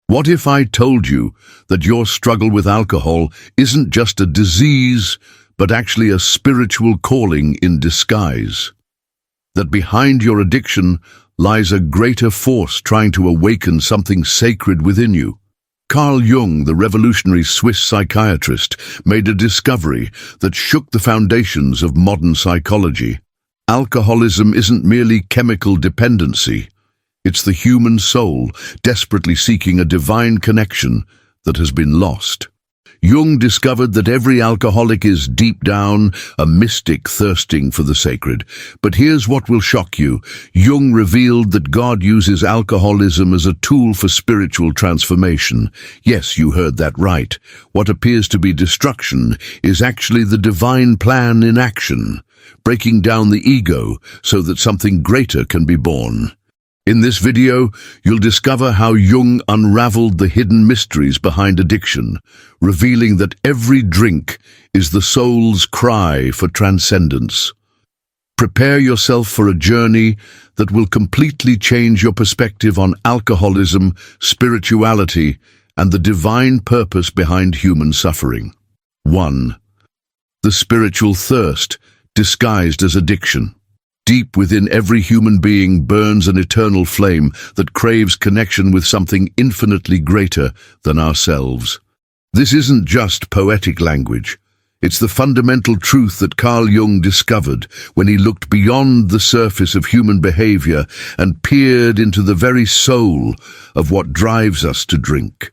What if I told you that your struggle with alcohol isn't just a disease, but actually a spiritual calling in disguise? That behind your addiction lies a greater force trying to awaken something sacred within you? Carl Jung, the revolutionary Swiss psychiatrist, made a discovery that shook the foundations of modern psychology. Alcoholism isn't merely chemical dependency. It's the human soul desperately seeking a divine connection that has been lost. Jung discovered that every alcoholic is deep down a mystic thirsting for the sacred. But here's what will shock you. Jung revealed that God uses alcoholism as a tool for spiritual transformation. Yes, you heard that right. What appears to be destruction is actually the divine plan in action, breaking down the ego so that something greater can be born. In this video, you'll discover how Jung unraveled the hidden mysteries behind addiction, revealing that every drink is the soul's cry for transcendence. Prepare yourself for a journey that will completely change your perspective on alcoholism, spirituality, and the divine purpose behind human suffering. 1. The spiritual thirst, disguised as addiction. Deep within every human being burns an eternal flame that craves connection with something infinitely greater than ourselves. This isn't just poetic language. It's the fundamental truth that Carl Jung discovered when he looked beyond the surface of human behavior and peered into the very soul of what drives us to drink.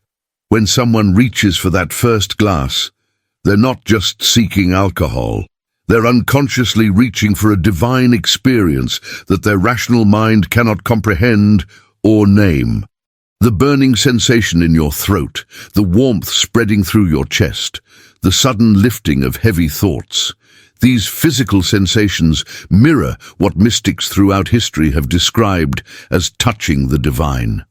When someone reaches for that first glass, they're not just seeking alcohol. They're unconsciously reaching for a divine experience that their rational mind cannot comprehend or name. The burning sensation in your throat, the warmth spreading through your chest, the sudden lifting of heavy thoughts. These physical sensations mirror what mystics throughout history have described as touching the divine.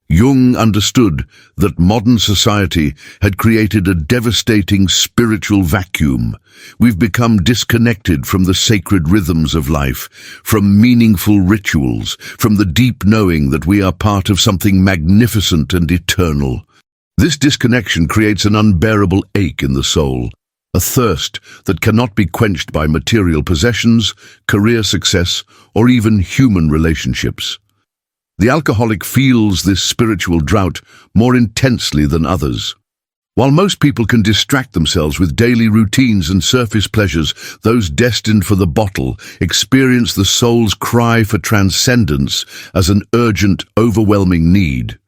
Jung understood that modern society had created a devastating spiritual vacuum. We've become disconnected from the sacred rhythms of life, from meaningful rituals, from the deep knowing that we are part of something magnificent and eternal. This disconnection creates an unbearable ache in the soul, a thirst that cannot be quenched by material possessions, career success, or even human relationships. The alcoholic feels this spiritual drought more intensely than others. While most people can distract themselves with daily routines and surface pleasures, those destined for the bottle experience the soul's cry for transcendence as an urgent, overwhelming need.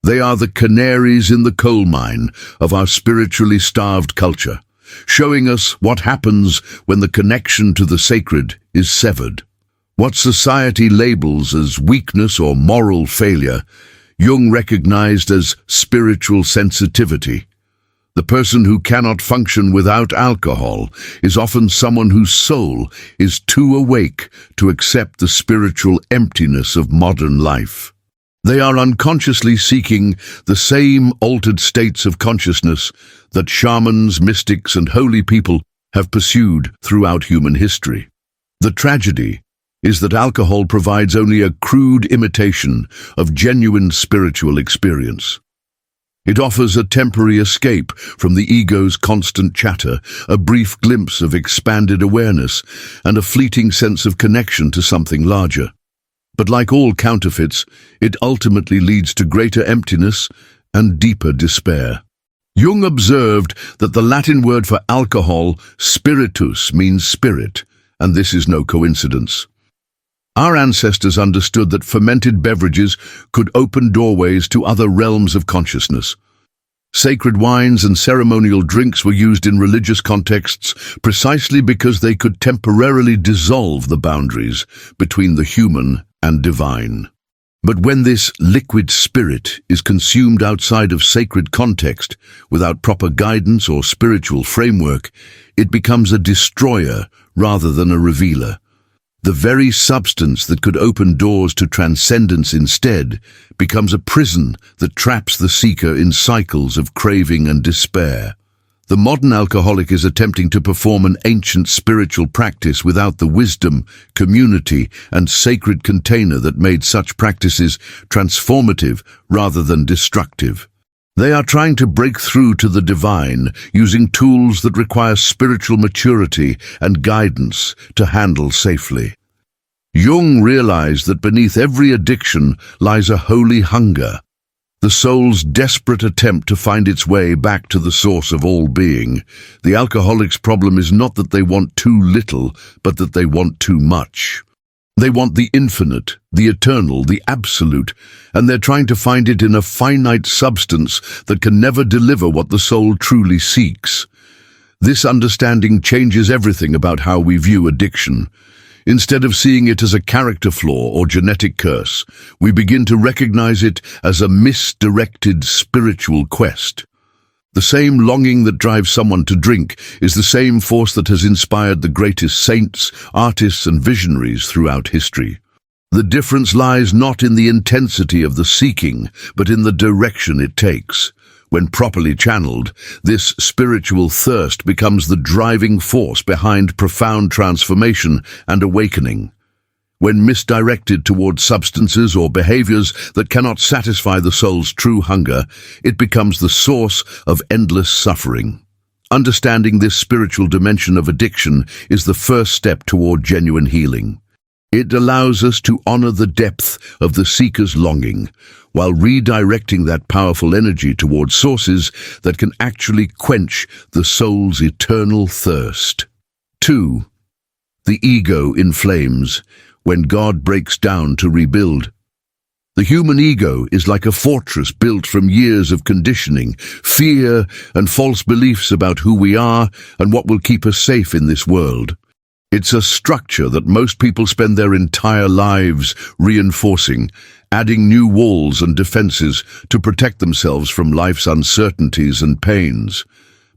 They are the canaries in the coal mine of our spiritually starved culture, showing us what happens when the connection to the sacred is severed. What society labels as weakness or moral failure, Jung recognized as spiritual sensitivity. The person who cannot function without alcohol is often someone whose soul is too awake to accept the spiritual emptiness of modern life. They are unconsciously seeking the same altered states of consciousness that shamans, mystics, and holy people have pursued throughout human history. The tragedy is that alcohol provides only a crude imitation of genuine spiritual experience. It offers a temporary escape from the ego's constant chatter, a brief glimpse of expanded awareness, and a fleeting sense of connection to something larger. But like all counterfeits, it ultimately leads to greater emptiness and deeper despair. Jung observed that the Latin word for alcohol, spiritus, means spirit, and this is no coincidence. Our ancestors understood that fermented beverages could open doorways to other realms of consciousness. Sacred wines and ceremonial drinks were used in religious contexts precisely because they could temporarily dissolve the boundaries between the human and divine. But when this liquid spirit is consumed outside of sacred context, without proper guidance or spiritual framework, it becomes a destroyer rather than a revealer. The very substance that could open doors to transcendence instead becomes a prison that traps the seeker in cycles of craving and despair. The modern alcoholic is attempting to perform an ancient spiritual practice without the wisdom, community, and sacred container that made such practices transformative rather than destructive. They are trying to break through to the divine, using tools that require spiritual maturity and guidance to handle safely. Jung realized that beneath every addiction lies a holy hunger, the soul's desperate attempt to find its way back to the source of all being. The alcoholic's problem is not that they want too little, but that they want too much. They want the infinite, the eternal, the absolute, and they're trying to find it in a finite substance that can never deliver what the soul truly seeks. This understanding changes everything about how we view addiction. Instead of seeing it as a character flaw or genetic curse, we begin to recognize it as a misdirected spiritual quest. The same longing that drives someone to drink is the same force that has inspired the greatest saints, artists, and visionaries throughout history. The difference lies not in the intensity of the seeking, but in the direction it takes. When properly channeled, this spiritual thirst becomes the driving force behind profound transformation and awakening. When misdirected towards substances or behaviors that cannot satisfy the soul's true hunger, it becomes the source of endless suffering. Understanding this spiritual dimension of addiction is the first step toward genuine healing. It allows us to honor the depth of the seeker's longing, while redirecting that powerful energy towards sources that can actually quench the soul's eternal thirst. 2. The ego in flames. When God breaks down to rebuild. The human ego is like a fortress built from years of conditioning, fear, and false beliefs about who we are and what will keep us safe in this world. It's a structure that most people spend their entire lives reinforcing, adding new walls and defenses to protect themselves from life's uncertainties and pains.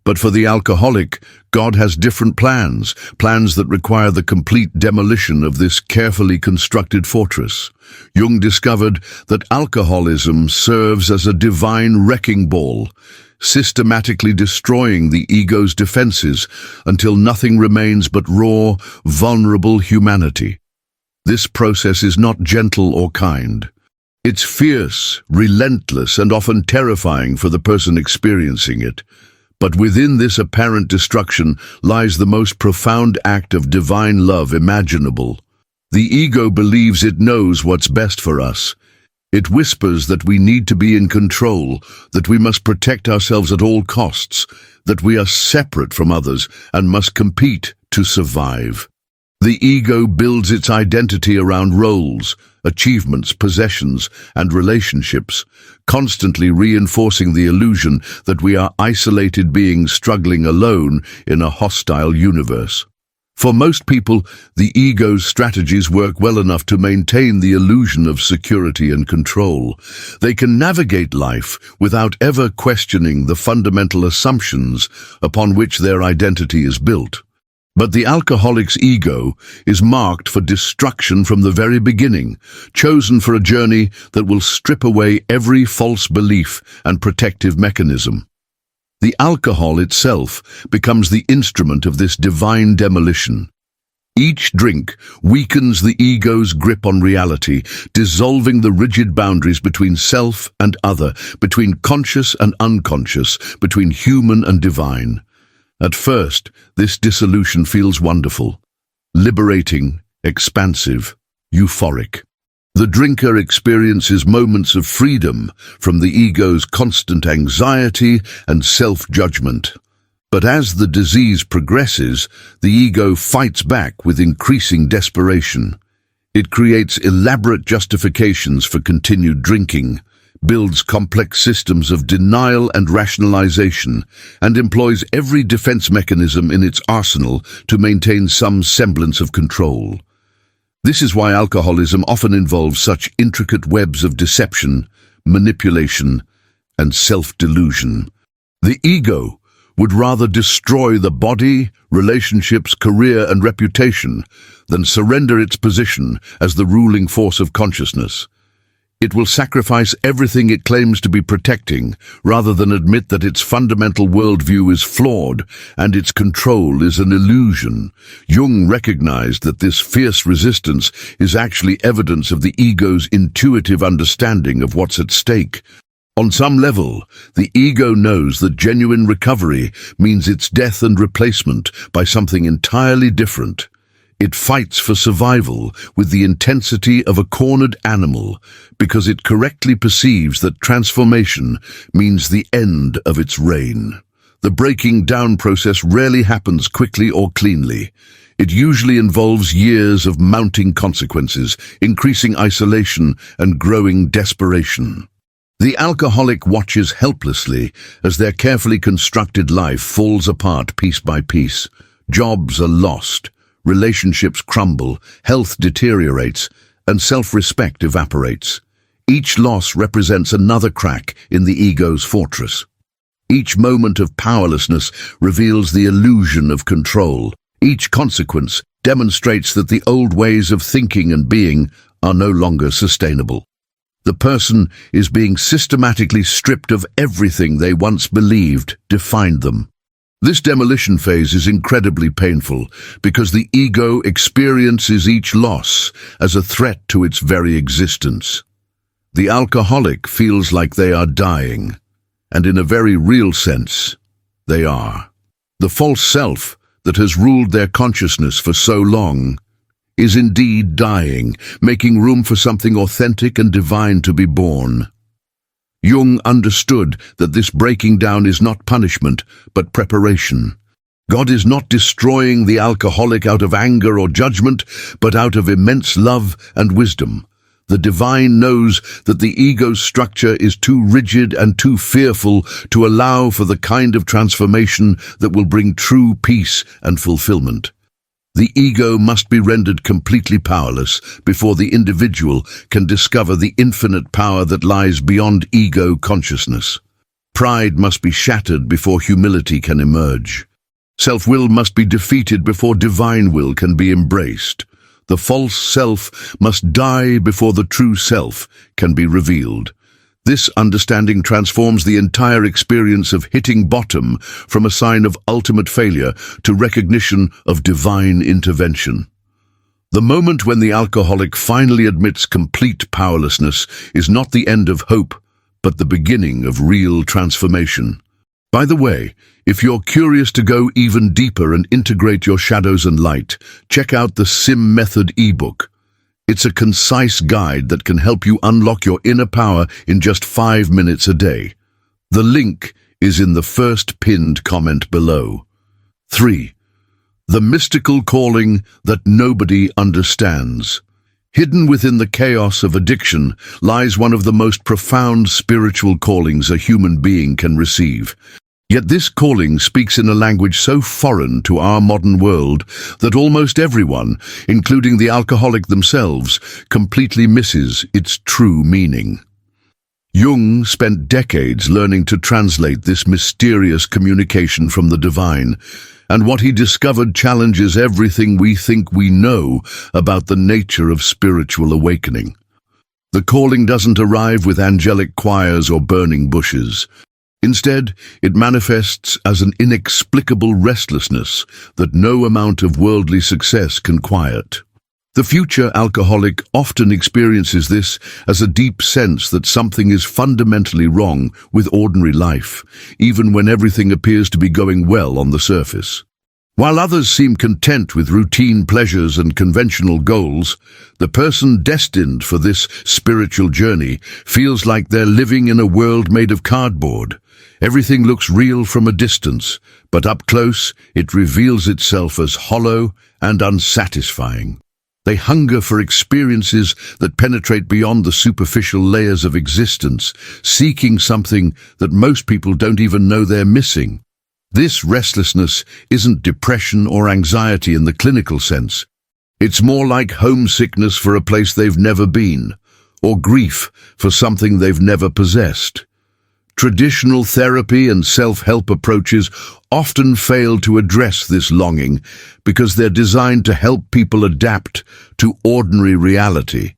But for the alcoholic, God has different plans that require the complete demolition of this carefully constructed fortress. Jung discovered that alcoholism serves as a divine wrecking ball, systematically destroying the ego's defenses until nothing remains but raw, vulnerable humanity. This process is not gentle or kind. It's fierce, relentless, and often terrifying for the person experiencing it. But within this apparent destruction lies the most profound act of divine love imaginable. The ego believes it knows what's best for us. It whispers that we need to be in control, that we must protect ourselves at all costs, that we are separate from others and must compete to survive. The ego builds its identity around roles, achievements, possessions, and relationships, constantly reinforcing the illusion that we are isolated beings struggling alone in a hostile universe. For most people, the ego's strategies work well enough to maintain the illusion of security and control. They can navigate life without ever questioning the fundamental assumptions upon which their identity is built. But the alcoholic's ego is marked for destruction from the very beginning, chosen for a journey that will strip away every false belief and protective mechanism. The alcohol itself becomes the instrument of this divine demolition. Each drink weakens the ego's grip on reality, dissolving the rigid boundaries between self and other, between conscious and unconscious, between human and divine. At first, this dissolution feels wonderful, liberating, expansive, euphoric. The drinker experiences moments of freedom from the ego's constant anxiety and self-judgment. But as the disease progresses, the ego fights back with increasing desperation. It creates elaborate justifications for continued drinking, builds complex systems of denial and rationalization, and employs every defense mechanism in its arsenal to maintain some semblance of control. This is why alcoholism often involves such intricate webs of deception, manipulation, and self-delusion. The ego would rather destroy the body, relationships, career, and reputation than surrender its position as the ruling force of consciousness. It will sacrifice everything it claims to be protecting rather than admit that its fundamental worldview is flawed and its control is an illusion. Jung recognized that this fierce resistance is actually evidence of the ego's intuitive understanding of what's at stake. On some level, the ego knows that genuine recovery means its death and replacement by something entirely different. It fights for survival with the intensity of a cornered animal because it correctly perceives that transformation means the end of its reign. The breaking down process rarely happens quickly or cleanly. It usually involves years of mounting consequences, increasing isolation, and growing desperation. The alcoholic watches helplessly as their carefully constructed life falls apart piece by piece. Jobs are lost, relationships crumble, health deteriorates, and self-respect evaporates. Each loss represents another crack in the ego's fortress. Each moment of powerlessness reveals the illusion of control. Each consequence demonstrates that the old ways of thinking and being are no longer sustainable. The person is being systematically stripped of everything they once believed defined them. This demolition phase is incredibly painful because the ego experiences each loss as a threat to its very existence. The alcoholic feels like they are dying, and in a very real sense, they are. The false self that has ruled their consciousness for so long is indeed dying, making room for something authentic and divine to be born. Jung understood that this breaking down is not punishment, but preparation. God is not destroying the alcoholic out of anger or judgment, but out of immense love and wisdom. The divine knows that the ego's structure is too rigid and too fearful to allow for the kind of transformation that will bring true peace and fulfillment. The ego must be rendered completely powerless before the individual can discover the infinite power that lies beyond ego consciousness. Pride must be shattered before humility can emerge. Self-will must be defeated before divine will can be embraced. The false self must die before the true self can be revealed. This understanding transforms the entire experience of hitting bottom from a sign of ultimate failure to recognition of divine intervention. The moment when the alcoholic finally admits complete powerlessness is not the end of hope, but the beginning of real transformation. By the way, if you're curious to go even deeper and integrate your shadows and light, check out the SIM Method ebook. It's a concise guide that can help you unlock your inner power in just 5 minutes a day. The link is in the first pinned comment below. 3. The mystical calling that nobody understands. Hidden within the chaos of addiction lies one of the most profound spiritual callings a human being can receive. Yet this calling speaks in a language so foreign to our modern world that almost everyone, including the alcoholic themselves, completely misses its true meaning. Jung spent decades learning to translate this mysterious communication from the divine, and what he discovered challenges everything we think we know about the nature of spiritual awakening. The calling doesn't arrive with angelic choirs or burning bushes. Instead, it manifests as an inexplicable restlessness that no amount of worldly success can quiet. The future alcoholic often experiences this as a deep sense that something is fundamentally wrong with ordinary life, even when everything appears to be going well on the surface. While others seem content with routine pleasures and conventional goals, the person destined for this spiritual journey feels like they're living in a world made of cardboard. Everything looks real from a distance, but up close it reveals itself as hollow and unsatisfying. They hunger for experiences that penetrate beyond the superficial layers of existence, seeking something that most people don't even know they're missing. This restlessness isn't depression or anxiety in the clinical sense. It's more like homesickness for a place they've never been, or grief for something they've never possessed. Traditional therapy and self-help approaches often fail to address this longing because they're designed to help people adapt to ordinary reality,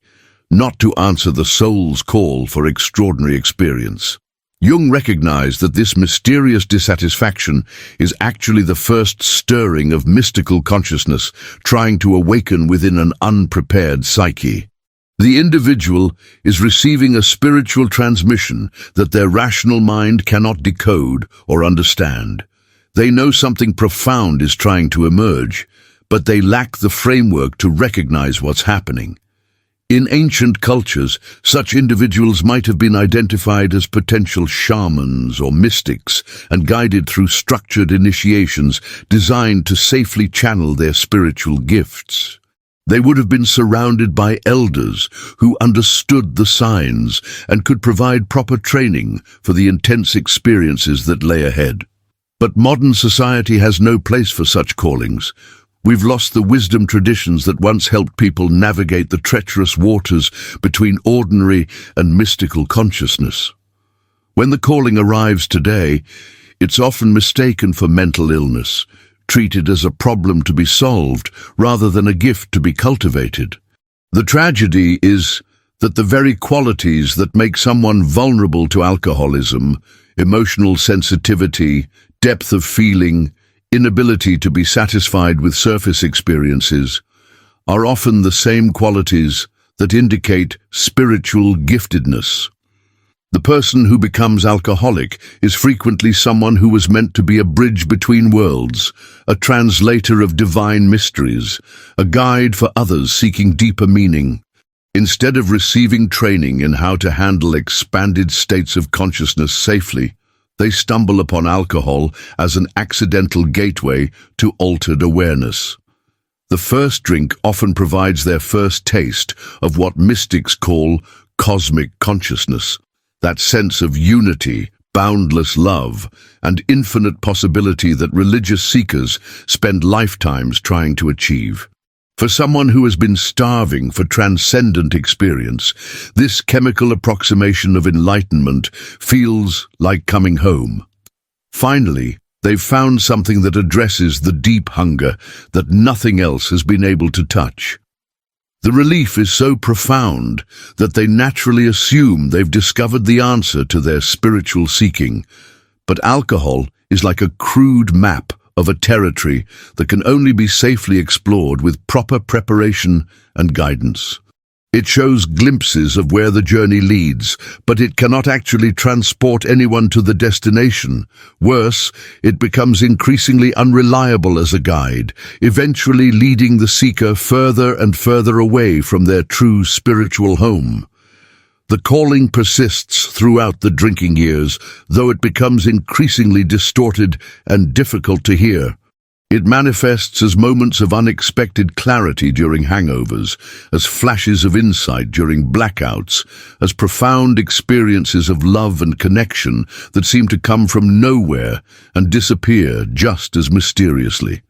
not to answer the soul's call for extraordinary experience. Jung recognized that this mysterious dissatisfaction is actually the first stirring of mystical consciousness trying to awaken within an unprepared psyche. The individual is receiving a spiritual transmission that their rational mind cannot decode or understand. They know something profound is trying to emerge, but they lack the framework to recognize what's happening. In ancient cultures, such individuals might have been identified as potential shamans or mystics and guided through structured initiations designed to safely channel their spiritual gifts. They would have been surrounded by elders who understood the signs and could provide proper training for the intense experiences that lay ahead. But modern society has no place for such callings. We've lost the wisdom traditions that once helped people navigate the treacherous waters between ordinary and mystical consciousness. When the calling arrives today, it's often mistaken for mental illness, treated as a problem to be solved rather than a gift to be cultivated. The tragedy is that the very qualities that make someone vulnerable to alcoholism, emotional sensitivity, depth of feeling, inability to be satisfied with surface experiences, are often the same qualities that indicate spiritual giftedness. The person who becomes alcoholic is frequently someone who was meant to be a bridge between worlds, a translator of divine mysteries, a guide for others seeking deeper meaning. Instead of receiving training in how to handle expanded states of consciousness safely, they stumble upon alcohol as an accidental gateway to altered awareness. The first drink often provides their first taste of what mystics call cosmic consciousness, that sense of unity, boundless love, and infinite possibility that religious seekers spend lifetimes trying to achieve. For someone who has been starving for transcendent experience, this chemical approximation of enlightenment feels like coming home. Finally, they've found something that addresses the deep hunger that nothing else has been able to touch. The relief is so profound that they naturally assume they've discovered the answer to their spiritual seeking. But alcohol is like a crude map of a territory that can only be safely explored with proper preparation and guidance. It shows glimpses of where the journey leads, but it cannot actually transport anyone to the destination. Worse, it becomes increasingly unreliable as a guide, eventually leading the seeker further and further away from their true spiritual home. The calling persists throughout the drinking years, though it becomes increasingly distorted and difficult to hear. It manifests as moments of unexpected clarity during hangovers, as flashes of insight during blackouts, as profound experiences of love and connection that seem to come from nowhere and disappear just as mysteriously.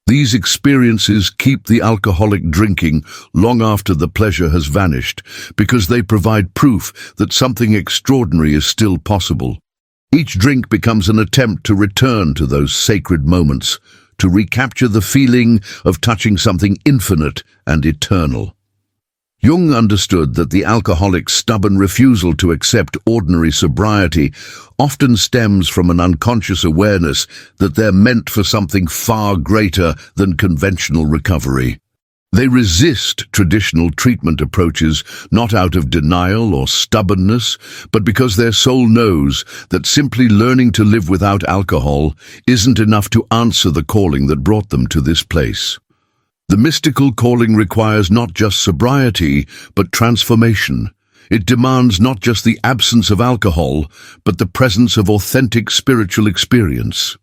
These experiences keep the alcoholic drinking long after the pleasure has vanished, because they provide proof that something extraordinary is still possible. Each drink becomes an attempt to return to those sacred moments, to recapture the feeling of touching something infinite and eternal. Jung understood that the alcoholic's stubborn refusal to accept ordinary sobriety often stems from an unconscious awareness that they're meant for something far greater than conventional recovery. They resist traditional treatment approaches not out of denial or stubbornness, but because their soul knows that simply learning to live without alcohol isn't enough to answer the calling that brought them to this place. The mystical calling requires not just sobriety, but transformation. It demands not just the absence of alcohol, but the presence of authentic spiritual experience.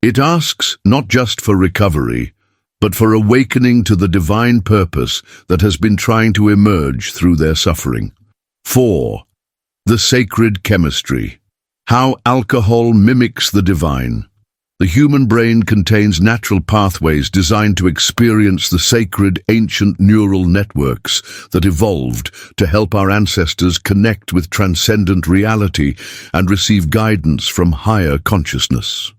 It asks not just for recovery, but for awakening to the divine purpose that has been trying to emerge through their suffering. 4. The sacred chemistry. How alcohol mimics the divine. The human brain contains natural pathways designed to experience the sacred ancient neural networks that evolved to help our ancestors connect with transcendent reality and receive guidance from higher consciousness.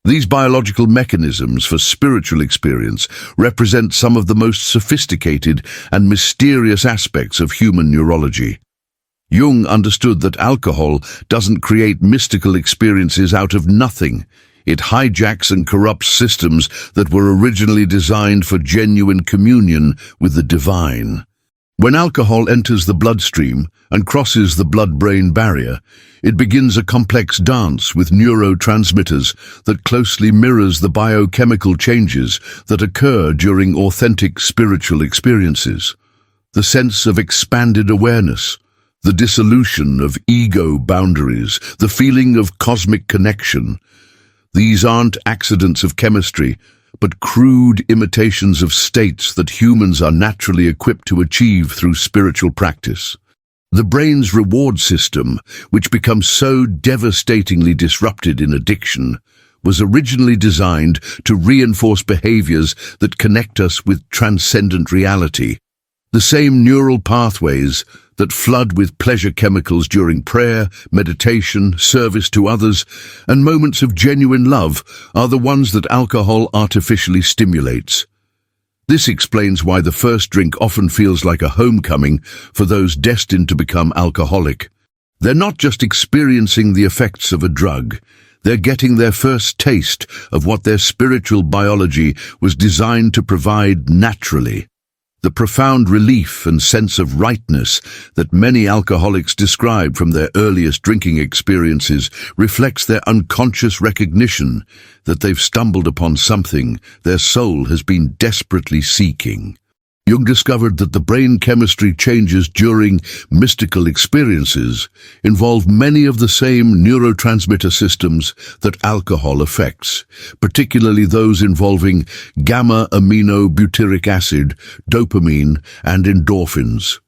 These biological mechanisms for spiritual experience represent some of the most sophisticated and mysterious aspects of human neurology. Jung understood that alcohol doesn't create mystical experiences out of nothing. It hijacks and corrupts systems that were originally designed for genuine communion with the divine. When alcohol enters the bloodstream and crosses the blood-brain barrier, it begins a complex dance with neurotransmitters that closely mirrors the biochemical changes that occur during authentic spiritual experiences. The sense of expanded awareness, the dissolution of ego boundaries, the feeling of cosmic connection. These aren't accidents of chemistry, but crude imitations of states that humans are naturally equipped to achieve through spiritual practice. The brain's reward system, which becomes so devastatingly disrupted in addiction, was originally designed to reinforce behaviors that connect us with transcendent reality. The same neural pathways that flood with pleasure chemicals during prayer, meditation, service to others, and moments of genuine love are the ones that alcohol artificially stimulates. This explains why the first drink often feels like a homecoming for those destined to become alcoholic. They're not just experiencing the effects of a drug, they're getting their first taste of what their spiritual biology was designed to provide naturally. The profound relief and sense of rightness that many alcoholics describe from their earliest drinking experiences reflects their unconscious recognition that they've stumbled upon something their soul has been desperately seeking. Jung discovered that the brain chemistry changes during mystical experiences involve many of the same neurotransmitter systems that alcohol affects, particularly those involving gamma-aminobutyric acid, dopamine, and endorphins.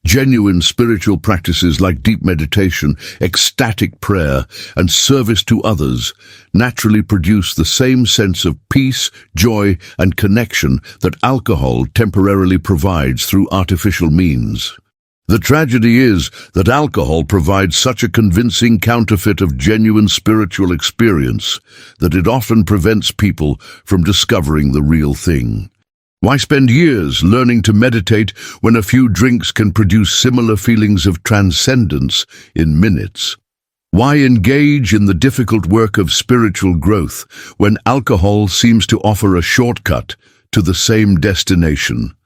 Genuine spiritual practices like deep meditation, ecstatic prayer, and service to others naturally produce the same sense of peace, joy, and connection that alcohol temporarily provides through artificial means. The tragedy is that alcohol provides such a convincing counterfeit of genuine spiritual experience that it often prevents people from discovering the real thing. Why spend years learning to meditate when a few drinks can produce similar feelings of transcendence in minutes? Why engage in the difficult work of spiritual growth when alcohol seems to offer a shortcut to the same destination?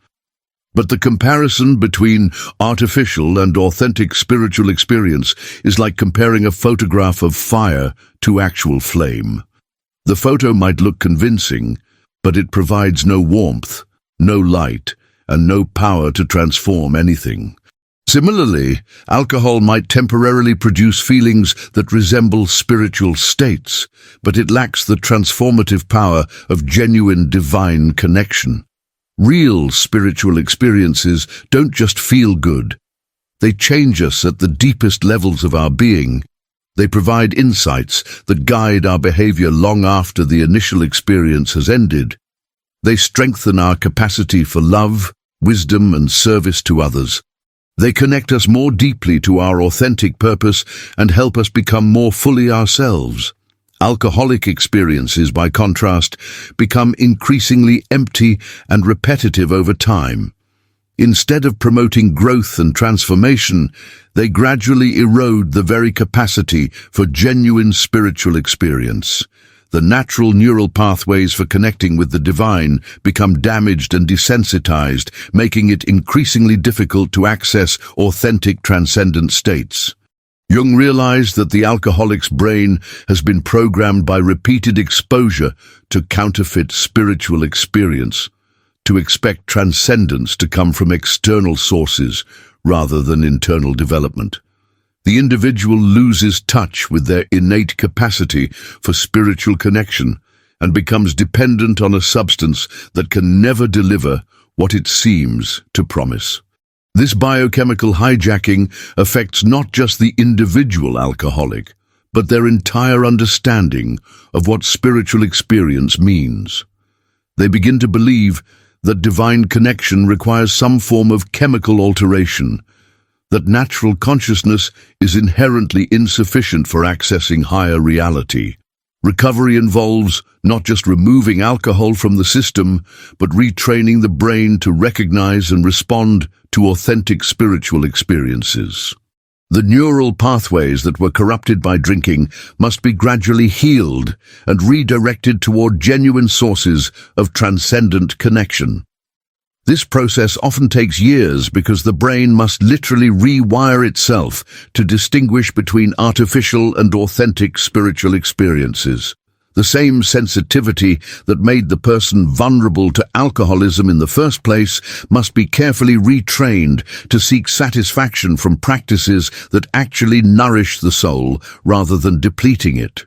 But the comparison between artificial and authentic spiritual experience is like comparing a photograph of fire to actual flame. The photo might look convincing, but it provides no warmth, no light, and no power to transform anything. Similarly, alcohol might temporarily produce feelings that resemble spiritual states, but it lacks the transformative power of genuine divine connection. Real spiritual experiences don't just feel good. They change us at the deepest levels of our being. They provide insights that guide our behavior long after the initial experience has ended. They strengthen our capacity for love, wisdom, and service to others. They connect us more deeply to our authentic purpose and help us become more fully ourselves. Alcoholic experiences, by contrast, become increasingly empty and repetitive over time. Instead of promoting growth and transformation, they gradually erode the very capacity for genuine spiritual experience. The natural neural pathways for connecting with the divine become damaged and desensitized, making it increasingly difficult to access authentic transcendent states. Jung realized that the alcoholic's brain has been programmed by repeated exposure to counterfeit spiritual experience, to expect transcendence to come from external sources rather than internal development. The individual loses touch with their innate capacity for spiritual connection and becomes dependent on a substance that can never deliver what it seems to promise. This biochemical hijacking affects not just the individual alcoholic, but their entire understanding of what spiritual experience means. They begin to believe that divine connection requires some form of chemical alteration, that natural consciousness is inherently insufficient for accessing higher reality. Recovery involves not just removing alcohol from the system, but retraining the brain to recognize and respond to authentic spiritual experiences. The neural pathways that were corrupted by drinking must be gradually healed and redirected toward genuine sources of transcendent connection. This process often takes years because the brain must literally rewire itself to distinguish between artificial and authentic spiritual experiences. The same sensitivity that made the person vulnerable to alcoholism in the first place must be carefully retrained to seek satisfaction from practices that actually nourish the soul rather than depleting it.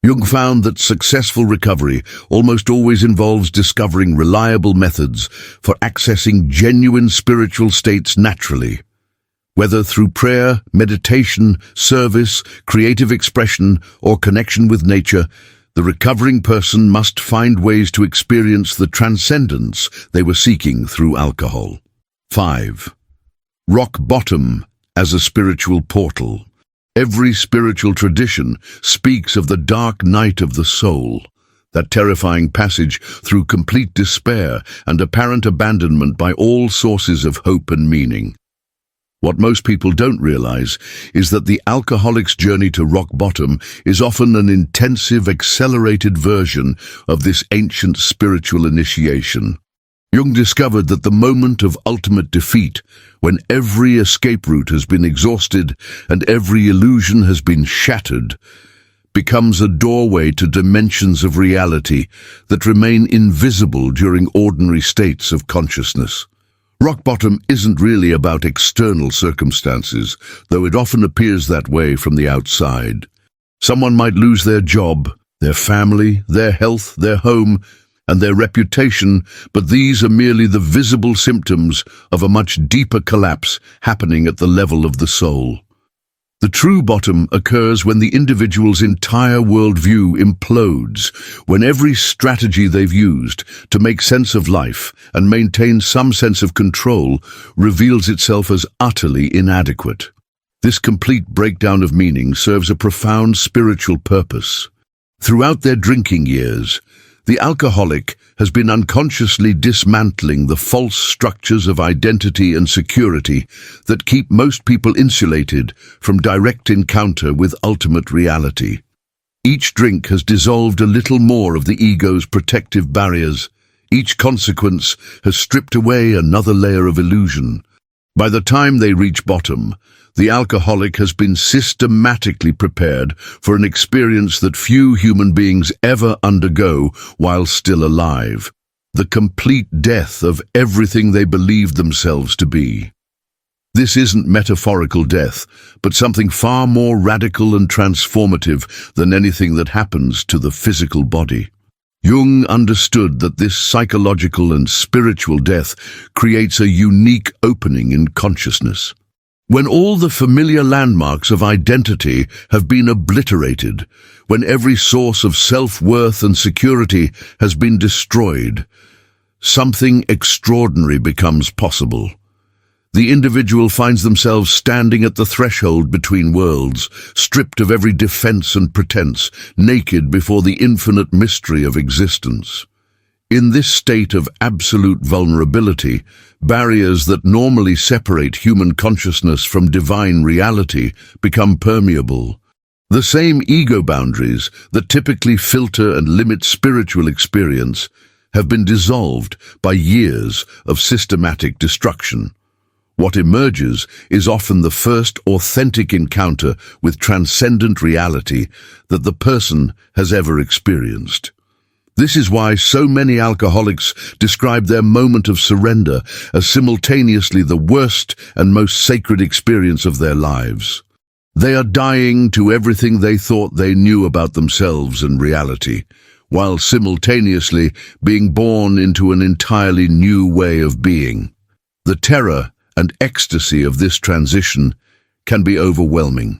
Jung found that successful recovery almost always involves discovering reliable methods for accessing genuine spiritual states naturally. Whether through prayer, meditation, service, creative expression, or connection with nature, the recovering person must find ways to experience the transcendence they were seeking through alcohol. 5. Rock bottom as a spiritual portal. Every spiritual tradition speaks of the dark night of the soul, that terrifying passage through complete despair and apparent abandonment by all sources of hope and meaning. What most people don't realize is that the alcoholic's journey to rock bottom is often an intensive, accelerated version of this ancient spiritual initiation. Jung discovered that the moment of ultimate defeat, when every escape route has been exhausted and every illusion has been shattered, becomes a doorway to dimensions of reality that remain invisible during ordinary states of consciousness. Rock bottom isn't really about external circumstances, though it often appears that way from the outside. Someone might lose their job, their family, their health, their home, and their reputation, but these are merely the visible symptoms of a much deeper collapse happening at the level of the soul. The true bottom occurs when the individual's entire worldview implodes, when every strategy they've used to make sense of life and maintain some sense of control reveals itself as utterly inadequate. This complete breakdown of meaning serves a profound spiritual purpose. Throughout their drinking years, the alcoholic has been unconsciously dismantling the false structures of identity and security that keep most people insulated from direct encounter with ultimate reality. Each drink has dissolved a little more of the ego's protective barriers. Each consequence has stripped away another layer of illusion. By the time they reach bottom, the alcoholic has been systematically prepared for an experience that few human beings ever undergo while still alive: the complete death of everything they believed themselves to be. This isn't metaphorical death, but something far more radical and transformative than anything that happens to the physical body. Jung understood that this psychological and spiritual death creates a unique opening in consciousness. When all the familiar landmarks of identity have been obliterated, when every source of self-worth and security has been destroyed, something extraordinary becomes possible. The individual finds themselves standing at the threshold between worlds, stripped of every defense and pretense, naked before the infinite mystery of existence. In this state of absolute vulnerability, barriers that normally separate human consciousness from divine reality become permeable. The same ego boundaries that typically filter and limit spiritual experience have been dissolved by years of systematic destruction. What emerges is often the first authentic encounter with transcendent reality that the person has ever experienced. This is why so many alcoholics describe their moment of surrender as simultaneously the worst and most sacred experience of their lives. They are dying to everything they thought they knew about themselves and reality, while simultaneously being born into an entirely new way of being. The terror and ecstasy of this transition can be overwhelming.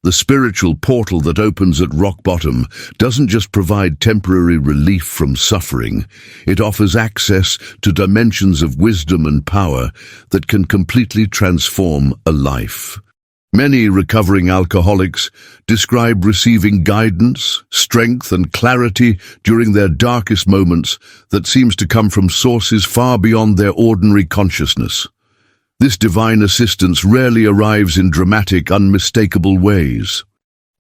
The spiritual portal that opens at rock bottom doesn't just provide temporary relief from suffering, it offers access to dimensions of wisdom and power that can completely transform a life. Many recovering alcoholics describe receiving guidance, strength, and clarity during their darkest moments that seems to come from sources far beyond their ordinary consciousness. This divine assistance rarely arrives in dramatic, unmistakable ways.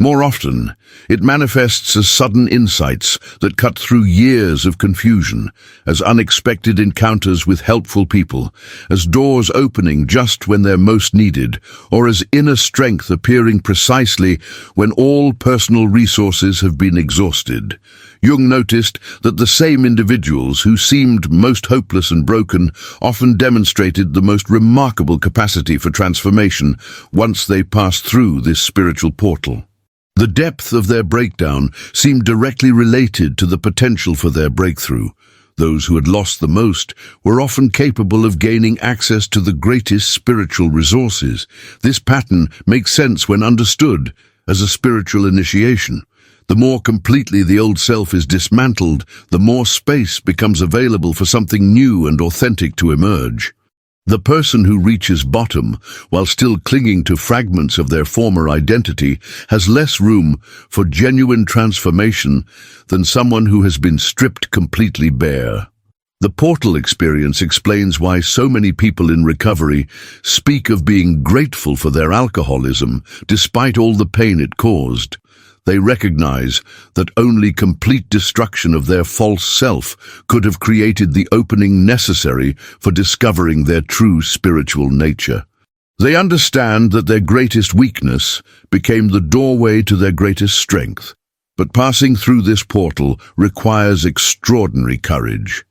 More often, it manifests as sudden insights that cut through years of confusion, as unexpected encounters with helpful people, as doors opening just when they're most needed, or as inner strength appearing precisely when all personal resources have been exhausted. Jung noticed that the same individuals who seemed most hopeless and broken often demonstrated the most remarkable capacity for transformation once they passed through this spiritual portal. The depth of their breakdown seemed directly related to the potential for their breakthrough. Those who had lost the most were often capable of gaining access to the greatest spiritual resources. This pattern makes sense when understood as a spiritual initiation. The more completely the old self is dismantled, the more space becomes available for something new and authentic to emerge. The person who reaches bottom while still clinging to fragments of their former identity has less room for genuine transformation than someone who has been stripped completely bare. The portal experience explains why so many people in recovery speak of being grateful for their alcoholism despite all the pain it caused. They recognize that only complete destruction of their false self could have created the opening necessary for discovering their true spiritual nature. They understand that their greatest weakness became the doorway to their greatest strength. But passing through this portal requires extraordinary courage.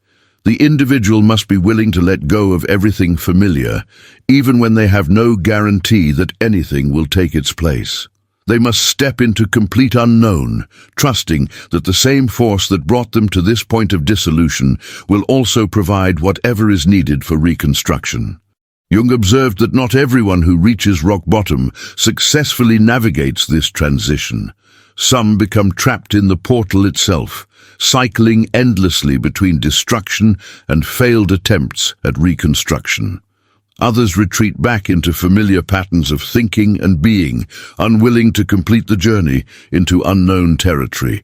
The individual must be willing to let go of everything familiar, even when they have no guarantee that anything will take its place. They must step into complete unknown, trusting that the same force that brought them to this point of dissolution will also provide whatever is needed for reconstruction. Jung observed that not everyone who reaches rock bottom successfully navigates this transition. Some become trapped in the portal itself, cycling endlessly between destruction and failed attempts at reconstruction. Others retreat back into familiar patterns of thinking and being, unwilling to complete the journey into unknown territory.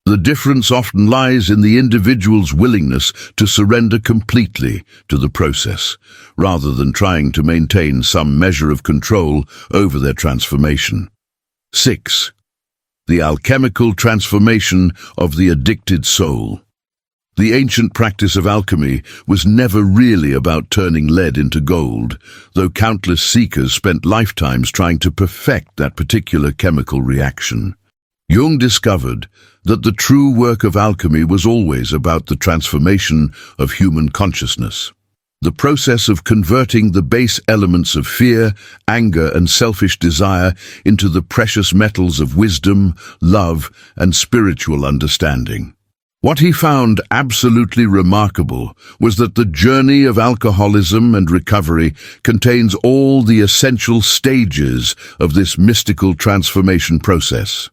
The difference often lies in the individual's willingness to surrender completely to the process, rather than trying to maintain some measure of control over their transformation. 6. The alchemical transformation of the addicted soul. The ancient practice of alchemy was never really about turning lead into gold, though countless seekers spent lifetimes trying to perfect that particular chemical reaction. Jung discovered that the true work of alchemy was always about the transformation of human consciousness. The process of converting the base elements of fear, anger, and selfish desire into the precious metals of wisdom, love, and spiritual understanding. What he found absolutely remarkable was that the journey of alcoholism and recovery contains all the essential stages of this mystical transformation process.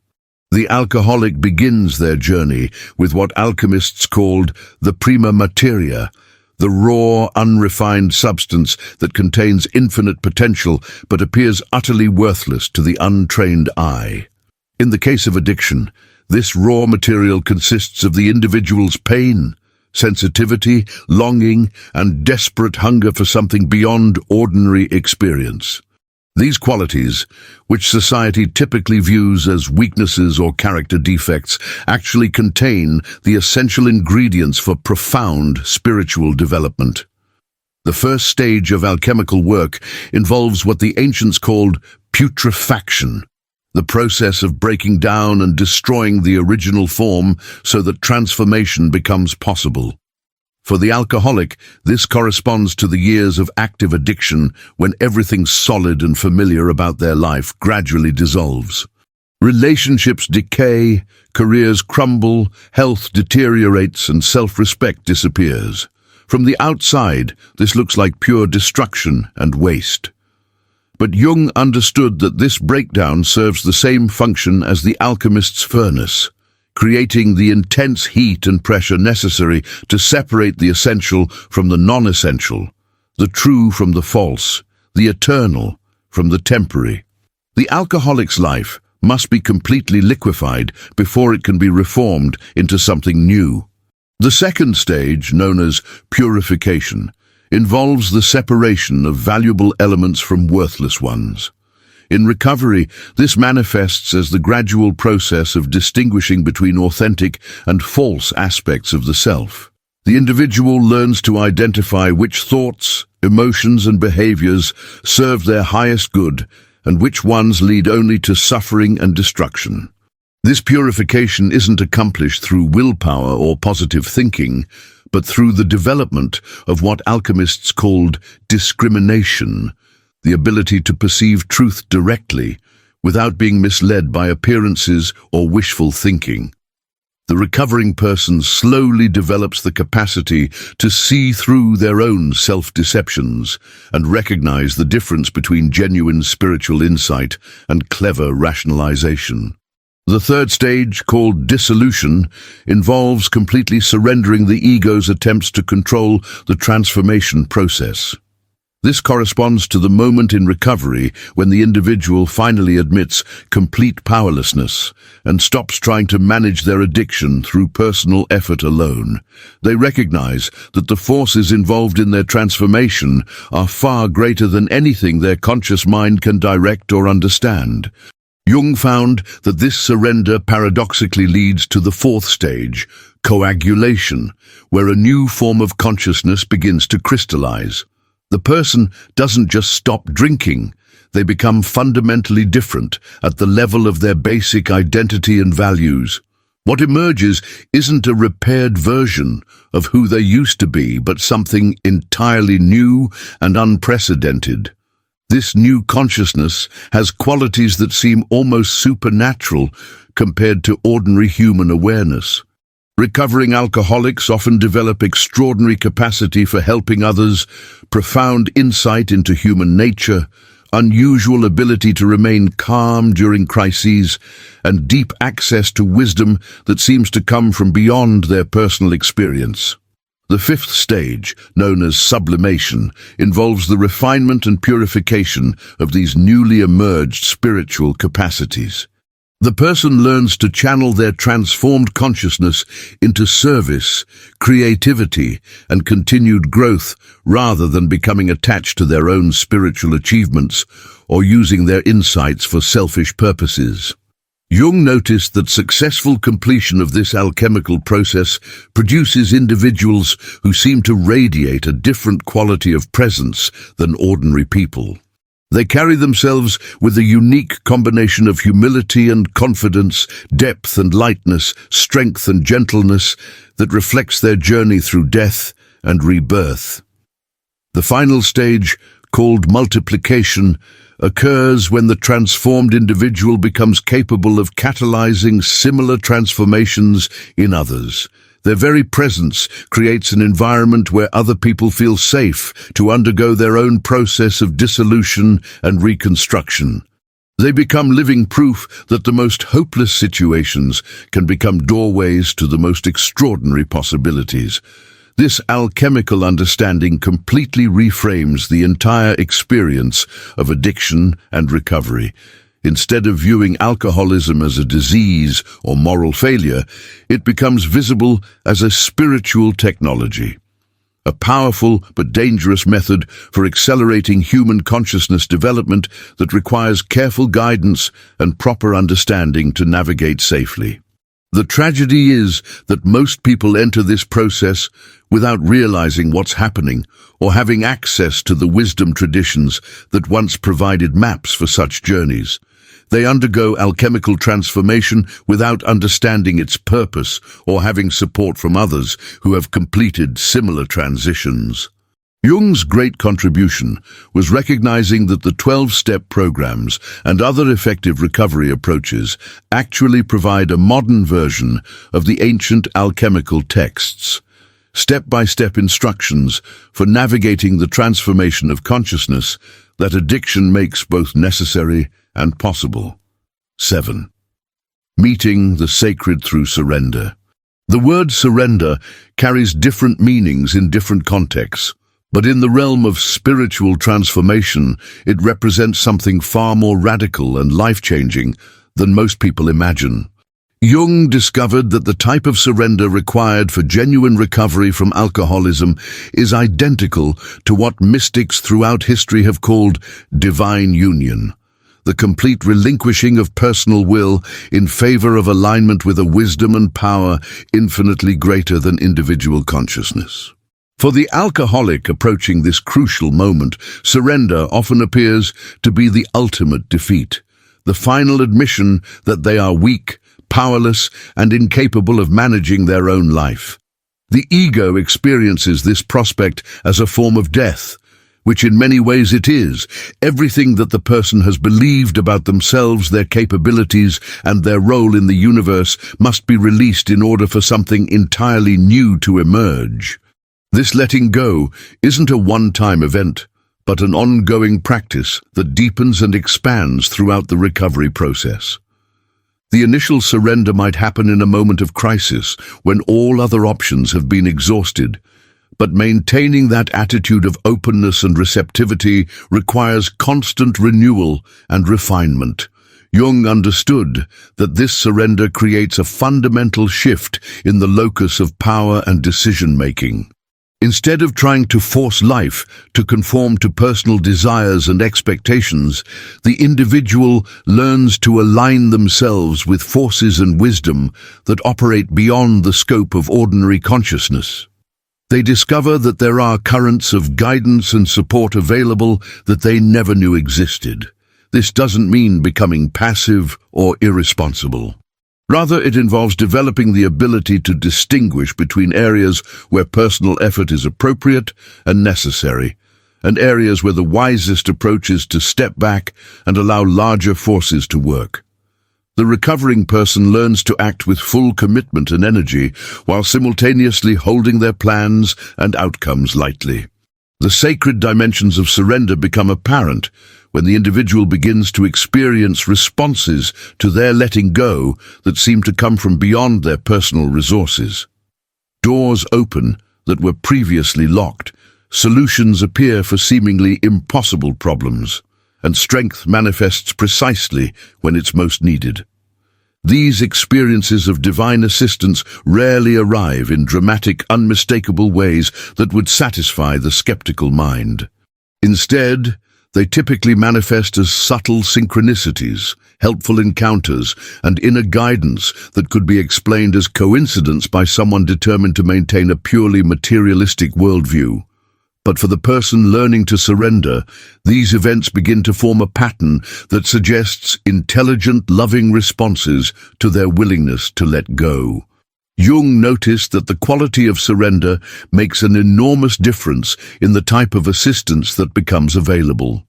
The alcoholic begins their journey with what alchemists called the prima materia, the raw, unrefined substance that contains infinite potential but appears utterly worthless to the untrained eye. In the case of addiction, this raw material consists of the individual's pain, sensitivity, longing, and desperate hunger for something beyond ordinary experience. These qualities, which society typically views as weaknesses or character defects, actually contain the essential ingredients for profound spiritual development. The first stage of alchemical work involves what the ancients called putrefaction, the process of breaking down and destroying the original form so that transformation becomes possible. For the alcoholic, this corresponds to the years of active addiction when everything solid and familiar about their life gradually dissolves. Relationships decay, careers crumble, health deteriorates, and self-respect disappears. From the outside, this looks like pure destruction and waste. But Jung understood that this breakdown serves the same function as the alchemist's furnace, creating the intense heat and pressure necessary to separate the essential from the non-essential, the true from the false, the eternal from the temporary. The alcoholic's life must be completely liquefied before it can be reformed into something new. The second stage, known as purification, involves the separation of valuable elements from worthless ones. In recovery, this manifests as the gradual process of distinguishing between authentic and false aspects of the self. The individual learns to identify which thoughts, emotions, and behaviors serve their highest good and which ones lead only to suffering and destruction. This purification isn't accomplished through willpower or positive thinking, but through the development of what alchemists called discrimination, the ability to perceive truth directly without being misled by appearances or wishful thinking. The recovering person slowly develops the capacity to see through their own self-deceptions and recognize the difference between genuine spiritual insight and clever rationalization. The third stage, called dissolution, involves completely surrendering the ego's attempts to control the transformation process. This corresponds to the moment in recovery when the individual finally admits complete powerlessness and stops trying to manage their addiction through personal effort alone. They recognize that the forces involved in their transformation are far greater than anything their conscious mind can direct or understand. Jung found that this surrender paradoxically leads to the fourth stage, coagulation, where a new form of consciousness begins to crystallize. The person doesn't just stop drinking, they become fundamentally different at the level of their basic identity and values. What emerges isn't a repaired version of who they used to be, but something entirely new and unprecedented. This new consciousness has qualities that seem almost supernatural compared to ordinary human awareness. Recovering alcoholics often develop extraordinary capacity for helping others, profound insight into human nature, unusual ability to remain calm during crises, and deep access to wisdom that seems to come from beyond their personal experience. The fifth stage, known as sublimation, involves the refinement and purification of these newly emerged spiritual capacities. The person learns to channel their transformed consciousness into service, creativity, and continued growth rather than becoming attached to their own spiritual achievements or using their insights for selfish purposes. Jung noticed that successful completion of this alchemical process produces individuals who seem to radiate a different quality of presence than ordinary people. They carry themselves with a unique combination of humility and confidence, depth and lightness, strength and gentleness that reflects their journey through death and rebirth. The final stage, called multiplication, occurs when the transformed individual becomes capable of catalyzing similar transformations in others. Their very presence creates an environment where other people feel safe to undergo their own process of dissolution and reconstruction. They become living proof that the most hopeless situations can become doorways to the most extraordinary possibilities. This alchemical understanding completely reframes the entire experience of addiction and recovery. Instead of viewing alcoholism as a disease or moral failure, it becomes visible as a spiritual technology, a powerful but dangerous method for accelerating human consciousness development that requires careful guidance and proper understanding to navigate safely. The tragedy is that most people enter this process without realizing what's happening or having access to the wisdom traditions that once provided maps for such journeys. They undergo alchemical transformation without understanding its purpose or having support from others who have completed similar transitions. Jung's great contribution was recognizing that the 12-step programs and other effective recovery approaches actually provide a modern version of the ancient alchemical texts. Step-by-step instructions for navigating the transformation of consciousness that addiction makes both necessary and possible. 7. Meeting the sacred through surrender. The word surrender carries different meanings in different contexts, but in the realm of spiritual transformation, it represents something far more radical and life-changing than most people imagine. Jung discovered that the type of surrender required for genuine recovery from alcoholism is identical to what mystics throughout history have called divine union. the complete relinquishing of personal will in favor of alignment with a wisdom and power infinitely greater than individual consciousness. For the alcoholic approaching this crucial moment, surrender often appears to be the ultimate defeat, the final admission that they are weak, powerless, and incapable of managing their own life. The ego experiences this prospect as a form of death, which in many ways it is. Everything that the person has believed about themselves, their capabilities, and their role in the universe must be released in order for something entirely new to emerge. This letting go isn't a one-time event, but an ongoing practice that deepens and expands throughout the recovery process. The initial surrender might happen in a moment of crisis when all other options have been exhausted, but maintaining that attitude of openness and receptivity requires constant renewal and refinement. Jung understood that this surrender creates a fundamental shift in the locus of power and decision-making. Instead of trying to force life to conform to personal desires and expectations, the individual learns to align themselves with forces and wisdom that operate beyond the scope of ordinary consciousness. They discover that there are currents of guidance and support available that they never knew existed. This doesn't mean becoming passive or irresponsible. Rather, it involves developing the ability to distinguish between areas where personal effort is appropriate and necessary, and areas where the wisest approach is to step back and allow larger forces to work. The recovering person learns to act with full commitment and energy, while simultaneously holding their plans and outcomes lightly. The sacred dimensions of surrender become apparent when the individual begins to experience responses to their letting go that seem to come from beyond their personal resources. Doors open that were previously locked, solutions appear for seemingly impossible problems, and strength manifests precisely when it's most needed. These experiences of divine assistance rarely arrive in dramatic, unmistakable ways that would satisfy the skeptical mind. Instead, they typically manifest as subtle synchronicities, helpful encounters, and inner guidance that could be explained as coincidence by someone determined to maintain a purely materialistic worldview. But for the person learning to surrender, these events begin to form a pattern that suggests intelligent, loving responses to their willingness to let go. Jung noticed that the quality of surrender makes an enormous difference in the type of assistance that becomes available.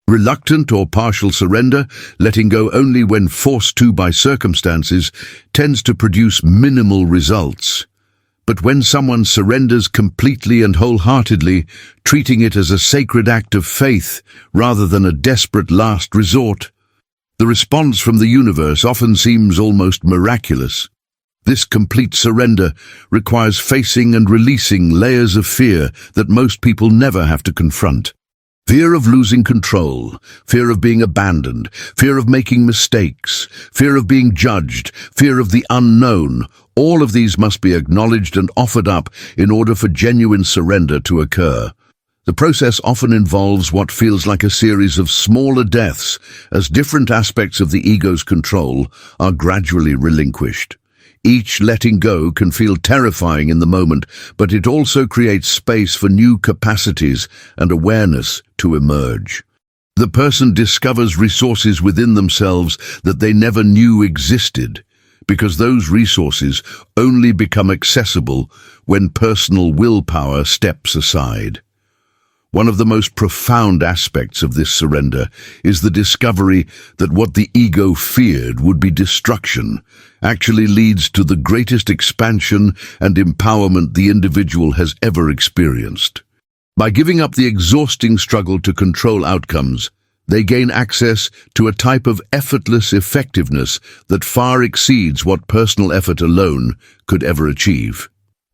Reluctant or partial surrender, letting go only when forced to by circumstances, tends to produce minimal results. But when someone surrenders completely and wholeheartedly, treating it as a sacred act of faith rather than a desperate last resort, the response from the universe often seems almost miraculous. This complete surrender requires facing and releasing layers of fear that most people never have to confront. Fear of losing control, fear of being abandoned, fear of making mistakes, fear of being judged, fear of the unknown. All of these must be acknowledged and offered up in order for genuine surrender to occur. The process often involves what feels like a series of smaller deaths as different aspects of the ego's control are gradually relinquished. Each letting go can feel terrifying in the moment, but it also creates space for new capacities and awareness to emerge. The person discovers resources within themselves that they never knew existed, because those resources only become accessible when personal willpower steps aside. One of the most profound aspects of this surrender is the discovery that what the ego feared would be destruction actually leads to the greatest expansion and empowerment the individual has ever experienced. By giving up the exhausting struggle to control outcomes, they gain access to a type of effortless effectiveness that far exceeds what personal effort alone could ever achieve.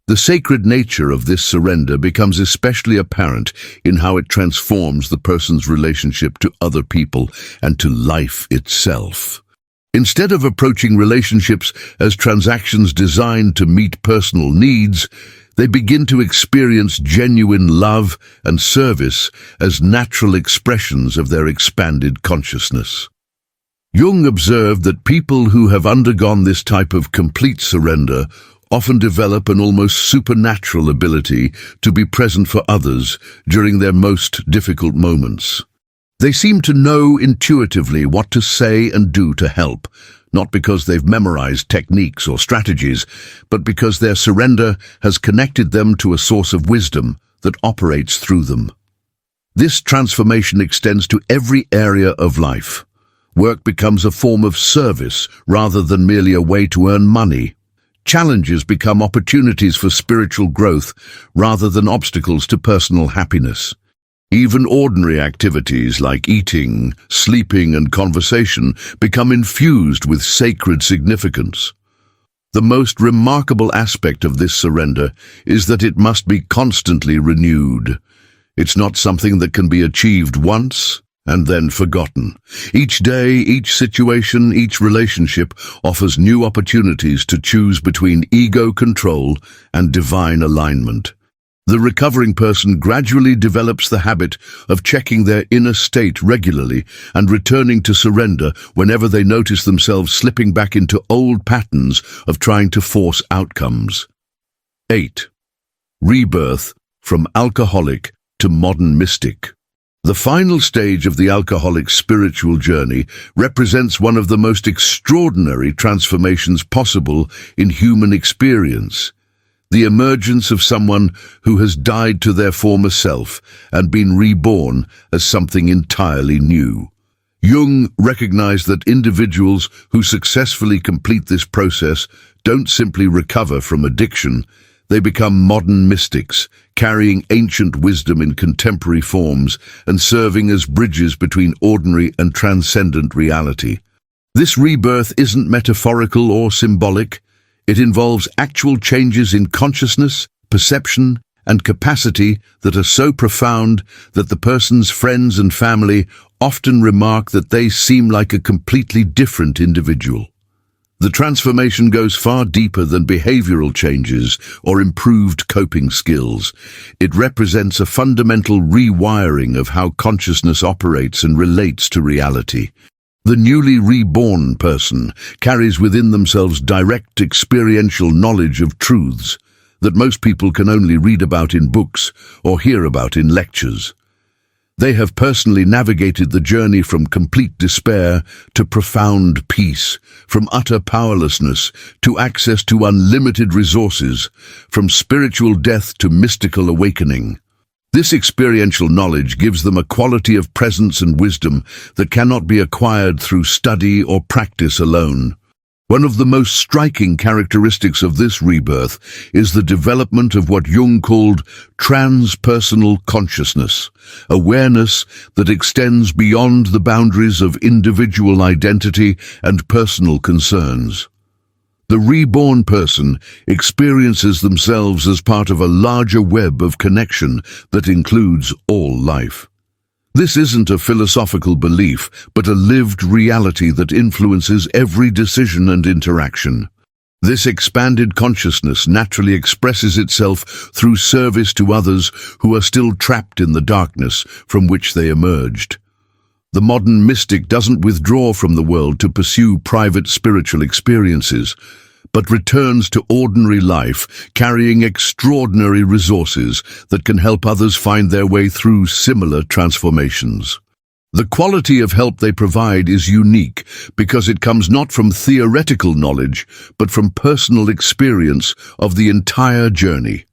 The sacred nature of this surrender becomes especially apparent in how it transforms the person's relationship to other people and to life itself. Instead of approaching relationships as transactions designed to meet personal needs, they begin to experience genuine love and service as natural expressions of their expanded consciousness. Jung observed that people who have undergone this type of complete surrender often develop an almost supernatural ability to be present for others during their most difficult moments. They seem to know intuitively what to say and do to help, not because they've memorized techniques or strategies, but because their surrender has connected them to a source of wisdom that operates through them. This transformation extends to every area of life. Work becomes a form of service rather than merely a way to earn money. Challenges become opportunities for spiritual growth rather than obstacles to personal happiness. Even ordinary activities like eating, sleeping, and conversation become infused with sacred significance. The most remarkable aspect of this surrender is that it must be constantly renewed. It's not something that can be achieved once and then forgotten. Each day, each situation, each relationship offers new opportunities to choose between ego control and divine alignment. The recovering person gradually develops the habit of checking their inner state regularly and returning to surrender whenever they notice themselves slipping back into old patterns of trying to force outcomes. 8. Rebirth from alcoholic to modern mystic. The final stage of the alcoholic's spiritual journey represents one of the most extraordinary transformations possible in human experience. The emergence of someone who has died to their former self and been reborn as something entirely new. Jung recognized that individuals who successfully complete this process don't simply recover from addiction. They become modern mystics, carrying ancient wisdom in contemporary forms and serving as bridges between ordinary and transcendent reality. This rebirth isn't metaphorical or symbolic. It involves actual changes in consciousness, perception, and capacity that are so profound that the person's friends and family often remark that they seem like a completely different individual. The transformation goes far deeper than behavioral changes or improved coping skills. It represents a fundamental rewiring of how consciousness operates and relates to reality. The newly reborn person carries within themselves direct experiential knowledge of truths that most people can only read about in books or hear about in lectures. They have personally navigated the journey from complete despair to profound peace, from utter powerlessness to access to unlimited resources, from spiritual death to mystical awakening. This experiential knowledge gives them a quality of presence and wisdom that cannot be acquired through study or practice alone. One of the most striking characteristics of this rebirth is the development of what Jung called transpersonal consciousness, awareness that extends beyond the boundaries of individual identity and personal concerns. The reborn person experiences themselves as part of a larger web of connection that includes all life. This isn't a philosophical belief, but a lived reality that influences every decision and interaction. This expanded consciousness naturally expresses itself through service to others who are still trapped in the darkness from which they emerged. The modern mystic doesn't withdraw from the world to pursue private spiritual experiences, but returns to ordinary life, carrying extraordinary resources that can help others find their way through similar transformations. The quality of help they provide is unique because it comes not from theoretical knowledge, but from personal experience of the entire journey.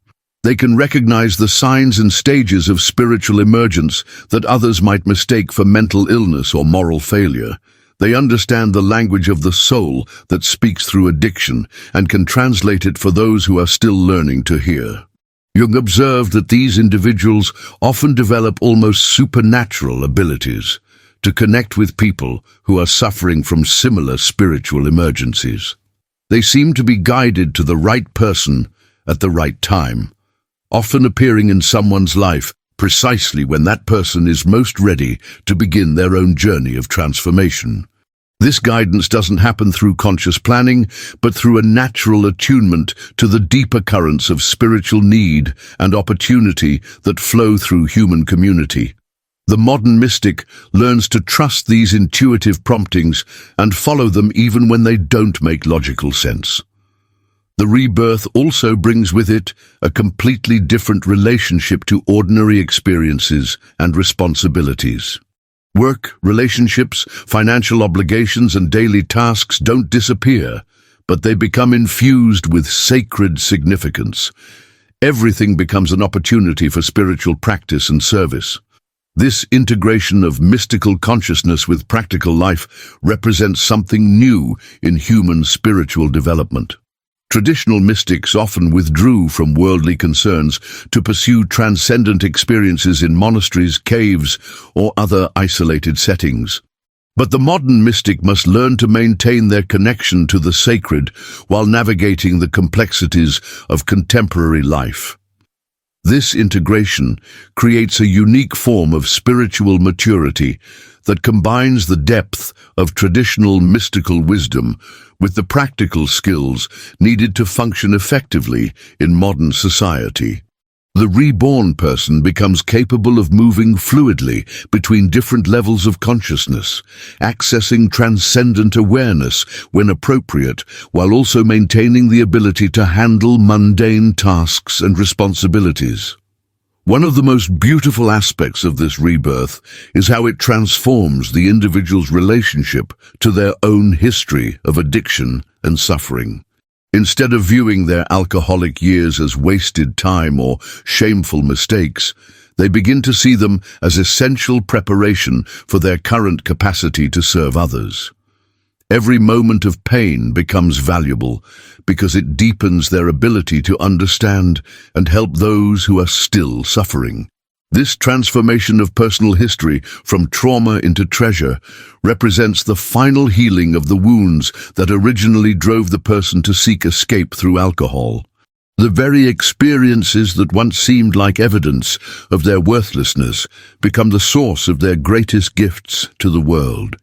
They can recognize the signs and stages of spiritual emergence that others might mistake for mental illness or moral failure. They understand the language of the soul that speaks through addiction and can translate it for those who are still learning to hear. Jung observed that these individuals often develop almost supernatural abilities to connect with people who are suffering from similar spiritual emergencies. They seem to be guided to the right person at the right time, often appearing in someone's life precisely when that person is most ready to begin their own journey of transformation. This guidance doesn't happen through conscious planning, but through a natural attunement to the deeper currents of spiritual need and opportunity that flow through human community. The modern mystic learns to trust these intuitive promptings and follow them even when they don't make logical sense. The rebirth also brings with it a completely different relationship to ordinary experiences and responsibilities. Work, relationships, financial obligations, and daily tasks don't disappear, but they become infused with sacred significance. Everything becomes an opportunity for spiritual practice and service. This integration of mystical consciousness with practical life represents something new in human spiritual development. Traditional mystics often withdrew from worldly concerns to pursue transcendent experiences in monasteries, caves, or other isolated settings. But the modern mystic must learn to maintain their connection to the sacred while navigating the complexities of contemporary life. This integration creates a unique form of spiritual maturity that combines the depth of traditional mystical wisdom with the practical skills needed to function effectively in modern society. The reborn person becomes capable of moving fluidly between different levels of consciousness, accessing transcendent awareness when appropriate, while also maintaining the ability to handle mundane tasks and responsibilities. One of the most beautiful aspects of this rebirth is how it transforms the individual's relationship to their own history of addiction and suffering. Instead of viewing their alcoholic years as wasted time or shameful mistakes, they begin to see them as essential preparation for their current capacity to serve others. Every moment of pain becomes valuable because it deepens their ability to understand and help those who are still suffering. This transformation of personal history from trauma into treasure represents the final healing of the wounds that originally drove the person to seek escape through alcohol. The very experiences that once seemed like evidence of their worthlessness become the source of their greatest gifts to the world.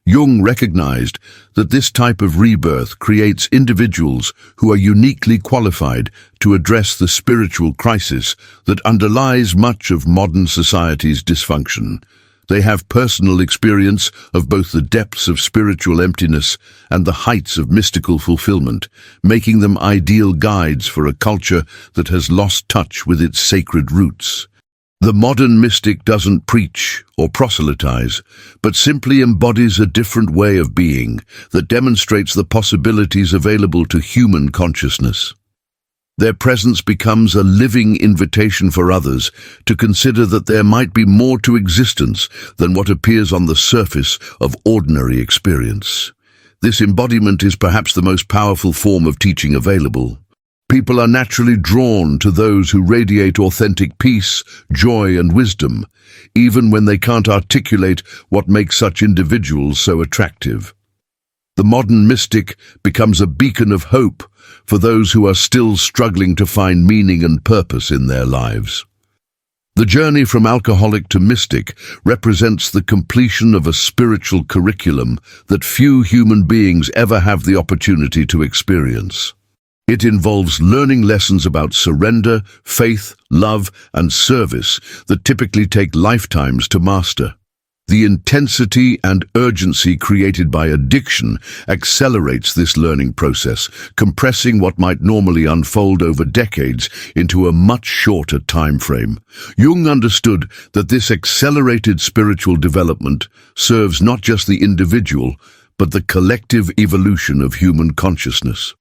Jung recognized that this type of rebirth creates individuals who are uniquely qualified to address the spiritual crisis that underlies much of modern society's dysfunction. They have personal experience of both the depths of spiritual emptiness and the heights of mystical fulfillment, making them ideal guides for a culture that has lost touch with its sacred roots. The modern mystic doesn't preach or proselytize, but simply embodies a different way of being that demonstrates the possibilities available to human consciousness. Their presence becomes a living invitation for others to consider that there might be more to existence than what appears on the surface of ordinary experience. This embodiment is perhaps the most powerful form of teaching available. People are naturally drawn to those who radiate authentic peace, joy, and wisdom, even when they can't articulate what makes such individuals so attractive. The modern mystic becomes a beacon of hope for those who are still struggling to find meaning and purpose in their lives. The journey from alcoholic to mystic represents the completion of a spiritual curriculum that few human beings ever have the opportunity to experience. It involves learning lessons about surrender, faith, love, and service that typically take lifetimes to master. The intensity and urgency created by addiction accelerates this learning process, compressing what might normally unfold over decades into a much shorter time frame. Jung understood that this accelerated spiritual development serves not just the individual, but the collective evolution of human consciousness.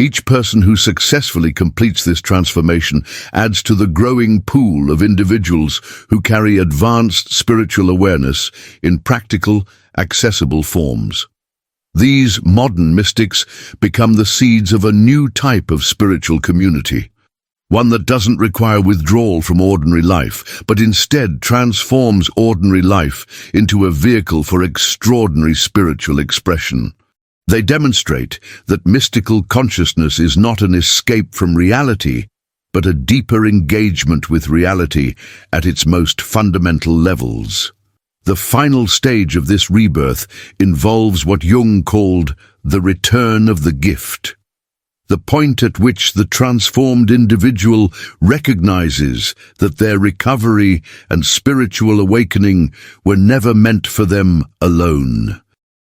Each person who successfully completes this transformation adds to the growing pool of individuals who carry advanced spiritual awareness in practical, accessible forms. These modern mystics become the seeds of a new type of spiritual community, one that doesn't require withdrawal from ordinary life, but instead transforms ordinary life into a vehicle for extraordinary spiritual expression. They demonstrate that mystical consciousness is not an escape from reality, but a deeper engagement with reality at its most fundamental levels. The final stage of this rebirth involves what Jung called the return of the gift. the point at which the transformed individual recognizes that their recovery and spiritual awakening were never meant for them alone.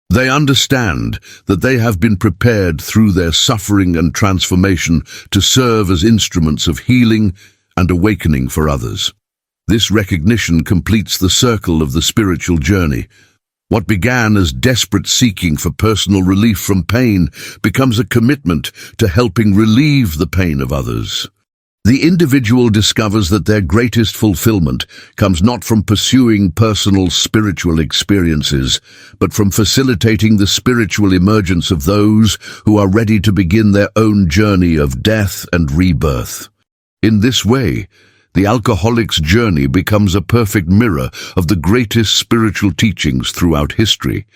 They understand that they have been prepared through their suffering and transformation to serve as instruments of healing and awakening for others. This recognition completes the circle of the spiritual journey. What began as desperate seeking for personal relief from pain becomes a commitment to helping relieve the pain of others. The individual discovers that their greatest fulfillment comes not from pursuing personal spiritual experiences, but from facilitating the spiritual emergence of those who are ready to begin their own journey of death and rebirth. In this way, the alcoholic's journey becomes a perfect mirror of the greatest spiritual teachings throughout history.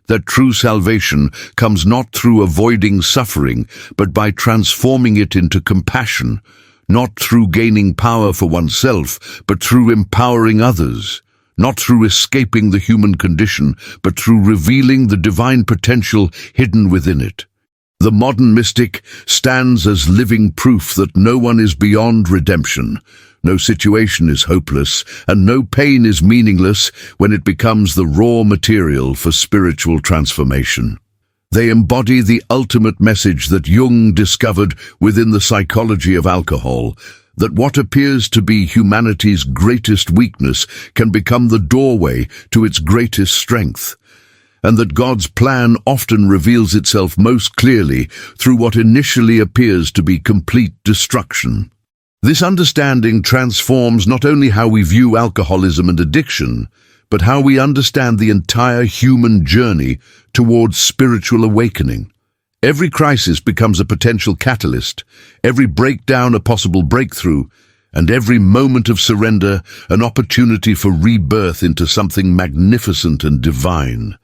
That true salvation comes not through avoiding suffering, but by transforming it into compassion, not through gaining power for oneself, but through empowering others, not through escaping the human condition, but through revealing the divine potential hidden within it. The modern mystic stands as living proof that no one is beyond redemption. No situation is hopeless, and no pain is meaningless when it becomes the raw material for spiritual transformation. They embody the ultimate message that Jung discovered within the psychology of alcohol, that what appears to be humanity's greatest weakness can become the doorway to its greatest strength, and that God's plan often reveals itself most clearly through what initially appears to be complete destruction. This understanding transforms not only how we view alcoholism and addiction, but how we understand the entire human journey towards spiritual awakening. Every crisis becomes a potential catalyst, every breakdown a possible breakthrough, and every moment of surrender an opportunity for rebirth into something magnificent and divine.